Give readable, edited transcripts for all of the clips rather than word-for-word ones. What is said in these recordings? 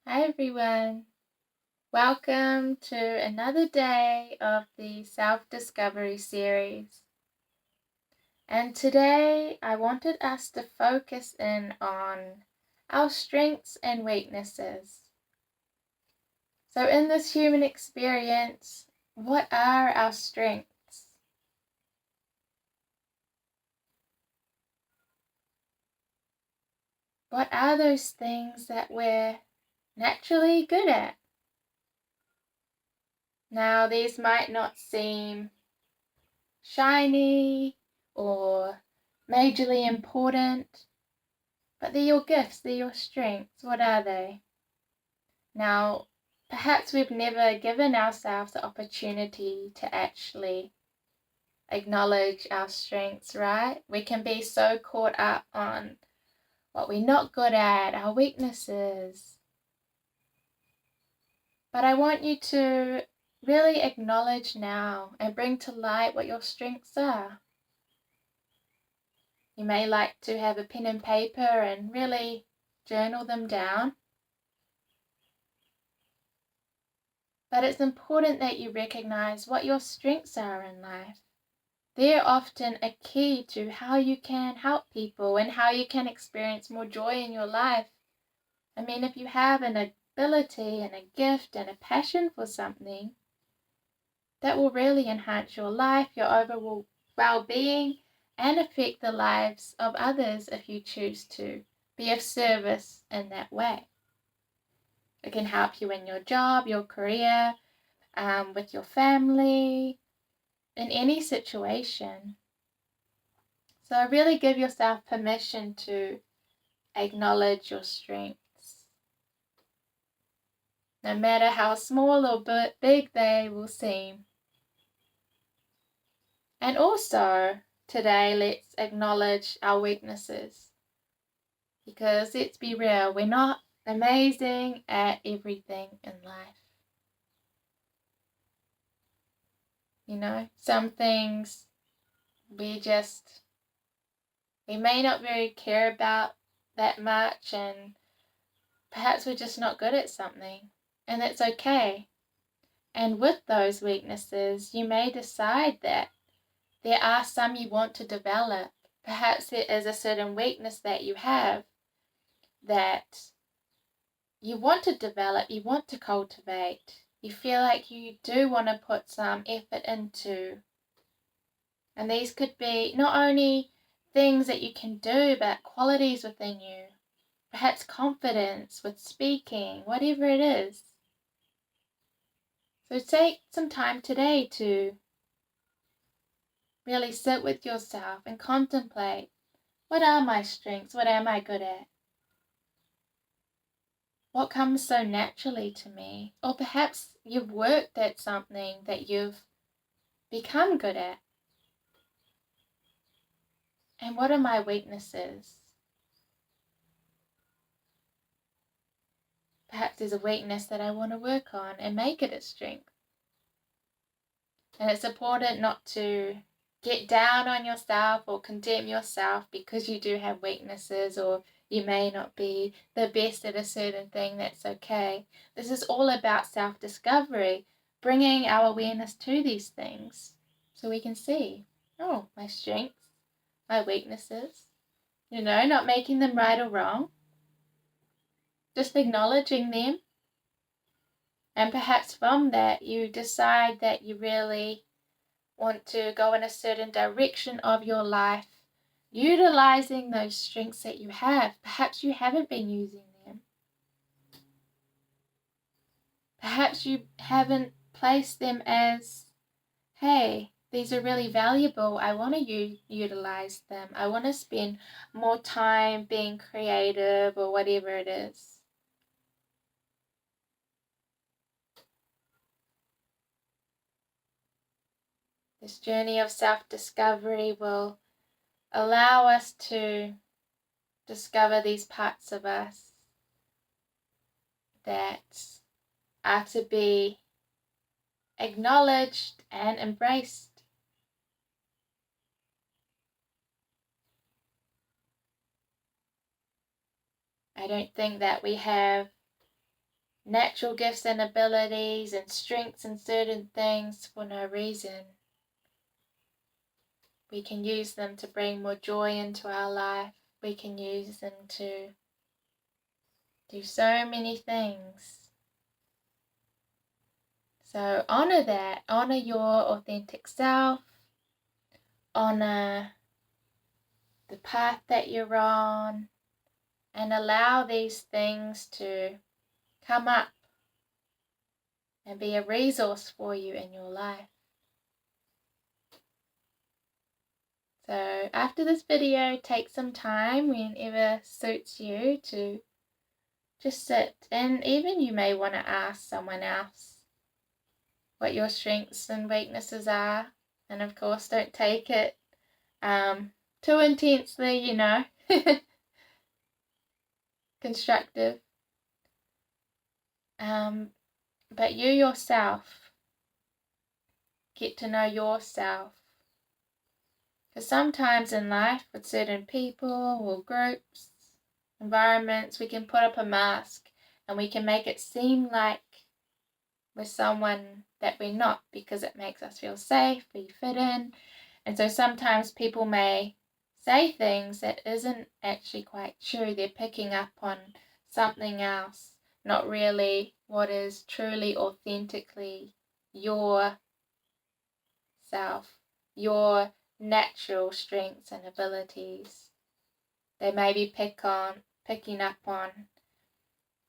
Hi everyone. Welcome to another day of the self-discovery series. And today I wanted us to focus in on our strengths and weaknesses. So in this human experience, what are our strengths? What are those things that we're naturally good at? Now, these might not seem shiny or majorly important, but they're your gifts, they're your strengths. What are they? Now, perhaps we've never given ourselves the opportunity to actually acknowledge our strengths, right? We can be so caught up on what we're not good at, our weaknesses. But I want you to really acknowledge now and bring to light what your strengths are. You may like to have a pen and paper and really journal them down. But it's important that you recognize what your strengths are in life. They're often a key to how you can help people and how you can experience more joy in your life. I mean, if you have an ability and a gift and a passion for something, that will really enhance your life, your overall well-being, and affect the lives of others if you choose to be of service in that way. It can help you in your job, your career, with your family, in any situation. So really give yourself permission to acknowledge your strengths, no matter how small or big they will seem. And also, today, let's acknowledge our weaknesses. Because let's be real, we're not amazing at everything in life. You know, some things we may not really care about that much, and perhaps we're just not good at something, and that's okay. And with those weaknesses, you may decide that there are some you want to develop. Perhaps there is a certain weakness that you have that you want to develop, you want to cultivate, you feel like you do want to put some effort into. And these could be not only things that you can do, but qualities within you. Perhaps confidence with speaking, whatever it is. So take some time today to really sit with yourself and contemplate, what are my strengths? What am I good at? What comes so naturally to me? Or perhaps you've worked at something that you've become good at. And what are my weaknesses? Perhaps there's a weakness that I want to work on and make it a strength. And it's important not to get down on yourself or condemn yourself because you do have weaknesses, or you may not be the best at a certain thing. That's okay. This is all about self-discovery, bringing our awareness to these things so we can see, oh, my strengths, my weaknesses, not making them right or wrong, just acknowledging them. And perhaps from that, you decide that you really want to go in a certain direction of your life, utilizing those strengths that you have. Perhaps you haven't been using them. Perhaps you haven't placed them as, hey, these are really valuable. I want to utilize them. I want to spend more time being creative or whatever it is. This journey of self-discovery will allow us to discover these parts of us that are to be acknowledged and embraced. I don't think that we have natural gifts and abilities and strengths in certain things for no reason. We can use them to bring more joy into our life. We can use them to do so many things. So honor that. Honor your authentic self. Honor the path that you're on. And allow these things to come up and be a resource for you in your life. So after this video, take some time whenever suits you to just sit, and even you may want to ask someone else what your strengths and weaknesses are. And of course, don't take it too intensely, you know, constructive. But you yourself, get to know yourself. Because sometimes in life, with certain people or groups, environments, we can put up a mask and we can make it seem like we're someone that we're not, because it makes us feel safe, we fit in. And so sometimes people may say things that isn't actually quite true. They're picking up on something else, not really what is truly authentically your self, your natural strengths and abilities. They may be picking up on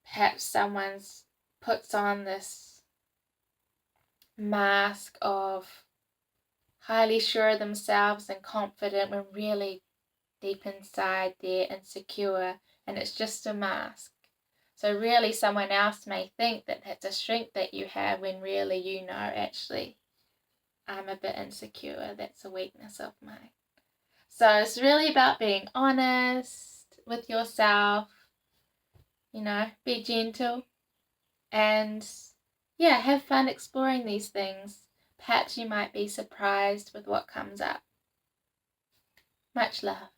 perhaps someone's puts on this mask of highly sure of themselves and confident when really deep inside they're insecure, and it's just a mask. So really someone else may think that that's a strength that you have, when really you know, actually, I'm a bit insecure, that's a weakness of mine. So it's really about being honest with yourself, you know, be gentle, and yeah, have fun exploring these things. Perhaps you might be surprised with what comes up. Much love.